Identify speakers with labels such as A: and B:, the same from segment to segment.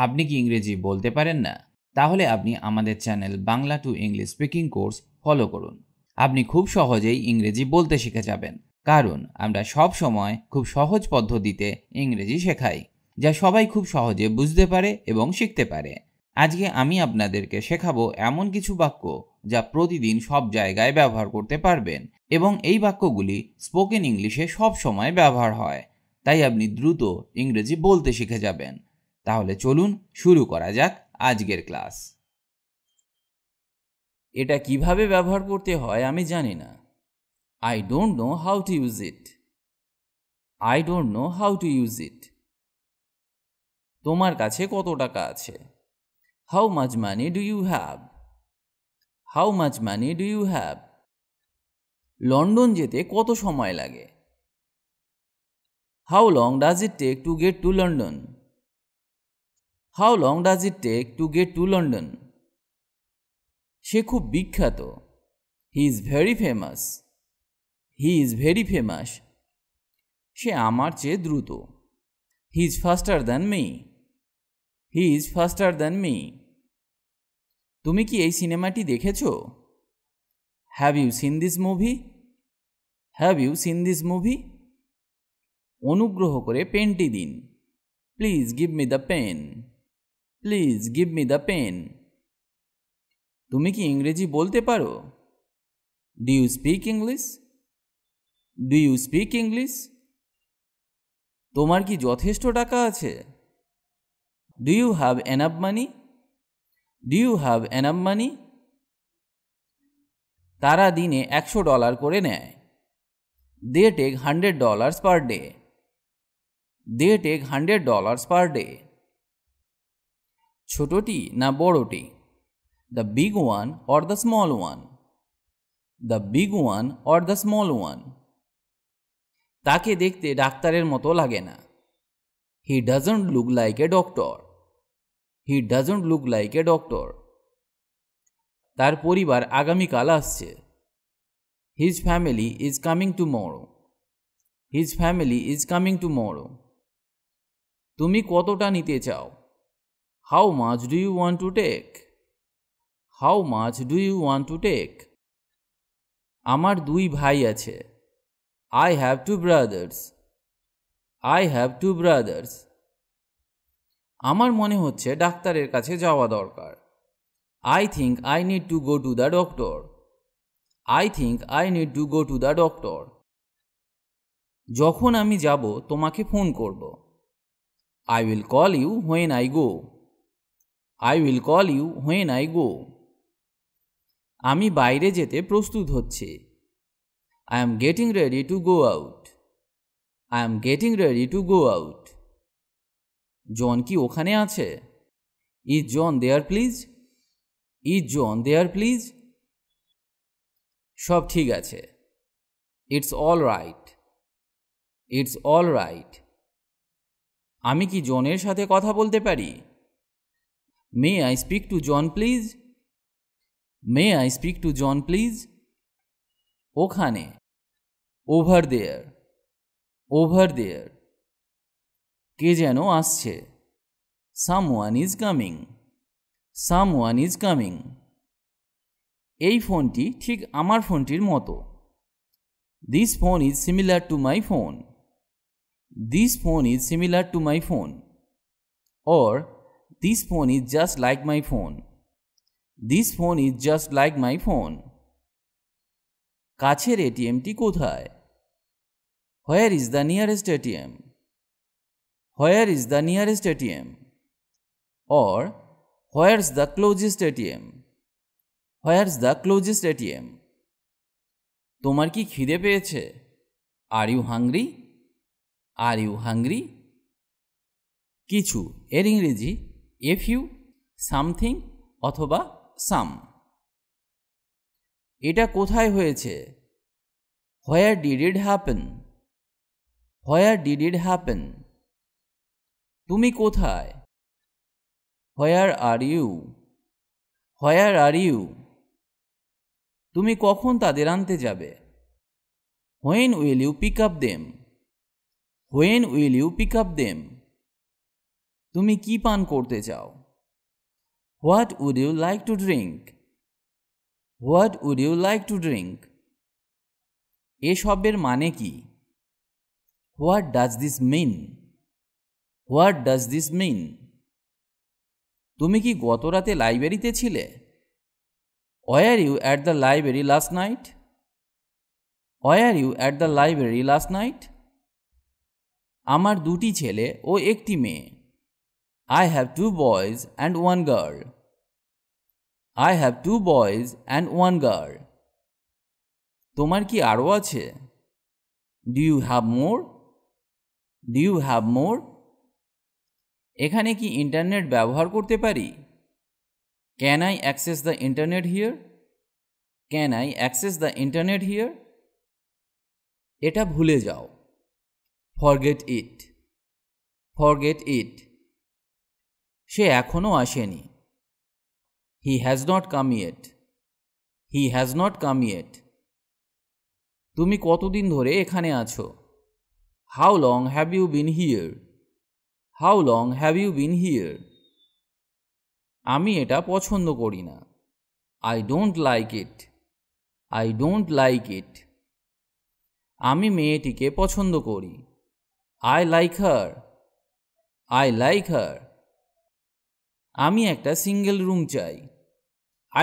A: আপনি কি ইংরেজি বলতে পারেন না? তাহলে আপনি আমাদের channel Bangla to English speaking course follow করুন। আপনি খুব সহজেই ইংরেজি বলতে শিখে যাবেন, কারণ আমরা সব সময় খুব সহজ পদ্ধতিতে ইংরেজি শেখাই, যা সবাই খুব সহজে বুঝতে পারে এবং শিখতে পারে। আজকে আমি আপনাদেরকে শেখাবো এমন কিছু বাক্য যা প্রতিদিন সব জায়গায় ব্যবহার করতে পারবেন, এবং এই বাক্যগুলি স্পোকেন ইংলিশে সব সময় ব্যবহার হয়, তাই আপনি দ্রুত ইংরেজি বলতে শিখে যাবেন। তাহলে চলুন শুরু করা যাক আজকের ক্লাস। এটা কিভাবে ব্যবহার করতে হয় আমি জানি না। I don't know how to use it. I don't know how to use it. তোমার কাছে কত টাকা আছে? How much money do you have? How much money do you have? London যেতে কত সময় লাগে? How long does it take to get to London? How long does it take to get to London? সে খুব বিখ্যাত। He is very famous. He is very famous. সে আমার চেয়ে দ্রুত। He is faster than me. He is faster than me. তুমি কি এই সিনেমাটি দেখেছো? Have you seen this movie? Have you seen this movie? অনুগ্রহ করে পেনটি দিন। Please give me the pen. Please give me the pen. তুমি কি ইংরেজি বলতে পারো? Do you speak English? Do you speak English? তোমার কি যথেষ্ট টাকা আছে? Do you have enough money? Do you have enough money? তারা দিনে $100 করে নেয়। They take $100 per day. They take $100 per day. ছোটটি না বড়টি? The big one or the small one? The big one or the small one? তাকে দেখতে ডাক্তারের মতো লাগে না। He doesn't look like a doctor. He doesn't look like a doctor. তার পরিবার আগামীকাল আসছে। His family is coming tomorrow. His family is coming tomorrow. তুমি কতটা নিতে চাও? How much do you want to take? How much do you want to take? আমার 2 ভাই আছে। I have 2 brothers. I have 2 brothers. আমার মনে হচ্ছে ডাক্তারের কাছে যাওয়া দরকার। I think I need to go to the doctor. I think I need to go to the doctor. যখন আমি যাব তোমাকে ফোন করব। I will call you when I go. I will call you when I go. আমি বাইরে যেতে প্রস্তুত হচ্ছি। I am getting ready to go out. I am getting ready to go out. জন কি ওখানে আছে? Is John there please? Is John there please? সব ঠিক আছে। It's all right. It's all right. আমি কি জনের সাথে কথা বলতে পারি? May I speak to John please? May I speak to John please? ওখানে। Over there. Over there. কে যেন আসছে। Someone is coming. Someone is coming. এই ফোনটি ঠিক আমার ফোনটির মতো। This phone is similar to my phone. This phone is similar to my phone. Or this phone is just like my phone. This phone is just like my phone. কাছের এটিএমটি কোথায়? Where is the nearest ATM? Where is the nearest ATM? Or where's the closest ATM? Where's the closest ATM? তোমার কি খিদে পেয়েছে? Are you hungry? Are you hungry? কিছু এর ইংরেজি a few, something অথবা some. এটা কোথায় হয়েছে? Where did it happen? Where did it happen? তুমি কোথায়? Where are you? Where are you? তুমি কখন তাদের আনতে যাবে? When will you pick up them? When will you pick up them? তুমি কি পান করতে চাও? What would you like to drink? What would you like to drink? এ শব্দের মানে কি? What does this mean? What does this mean? তুমি কি গত রাতে লাইব্রেরিতে ছিলে? Were you at the library last night? Were you at the library last night? আমার দুটি ছেলে ও একটি মেয়ে। I have 2 boys and 1 girl. I have 2 boys and 1 girl. তোমার কি আরও আছে? Do you have more? Do you have more? এখানে কি ইন্টারনেট ব্যবহার করতে পারি? Can I access the internet here? Can I access the internet here? এটা ভুলে যাও। Forget it. Forget it. সে এখনো আসেনি। He has not come yet. He has not come yet. তুমি কতদিন ধরে এখানে আছো? How long have you been here? How long have you been here? আমি এটা পছন্দ করি না। I don't like it. I don't like it. আমি মেয়েটিকে পছন্দ করি। I like her. I like her. আমি একটা সিঙ্গেল রুম চাই।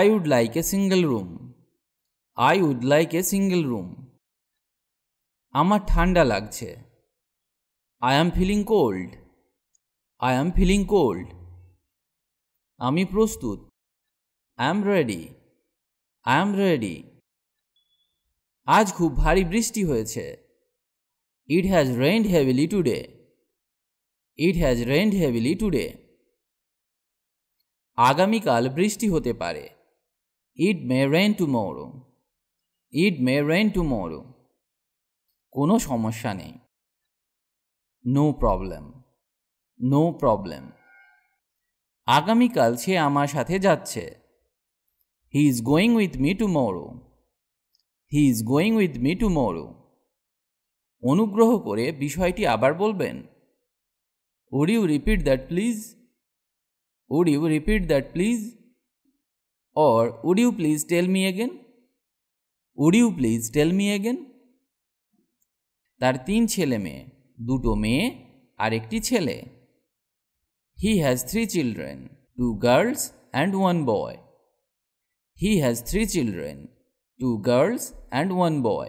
A: I would like a single room. I would like a single room. আমার ঠান্ডা লাগছে। I am feeling cold. I am feeling cold. আমি প্রস্তুত। I am ready. I am ready. আজ খুব ভারী বৃষ্টি হয়েছে। It has rained heavily today. It has rained heavily today. আগামীকাল বৃষ্টি হতে পারে। It may rain tomorrow. It may rain tomorrow. কোনো সমস্যা নেই। No problem. No problem. আগামীকাল সে আমার সাথে যাচ্ছে। He is going with me tomorrow. He is going with me tomorrow. অনুগ্রহ করে বিষয়টি আবার বলবেন? Would you repeat that please? Would you repeat that please? Or would you please tell me again? Would you please tell me again? তার 3 ছেলে মেয়ে, 2 মেয়ে আর একটি ছেলে। He has 3 children, 2 girls and 1 boy. He has 3 children, 2 girls and 1 boy.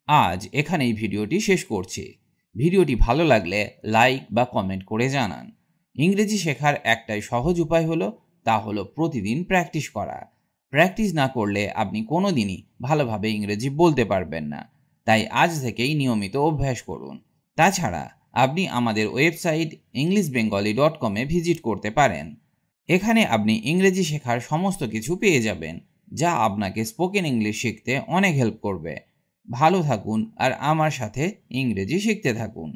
A: আজ এখানেই ভিডিওটি শেষ করছি। ভিডিওটি ভালো লাগলে লাইক বা কমেন্ট করে জানান। ইংরেজি শেখার একটাই সহজ উপায় হলো তা হলো প্রতিদিন প্র্যাকটিস করা। প্র্যাকটিস না করলে আপনি কোনোদিনই ভালোভাবে ইংরেজি বলতে পারবেন না। তাই আজ থেকেই নিয়মিত অভ্যাস করুন। তাছাড়া আপনি আমাদের ওয়েবসাইট englishbengali.com ভিজিট করতে পারেন। এখানে আপনি ইংরেজি শেখার সমস্ত কিছু পেয়ে যাবেন, যা আপনাকে স্পোকেন ইংলিশ শিখতে অনেক হেল্প করবে। ভালো থাকুন আর আমার সাথে ইংরেজি শিখতে থাকুন।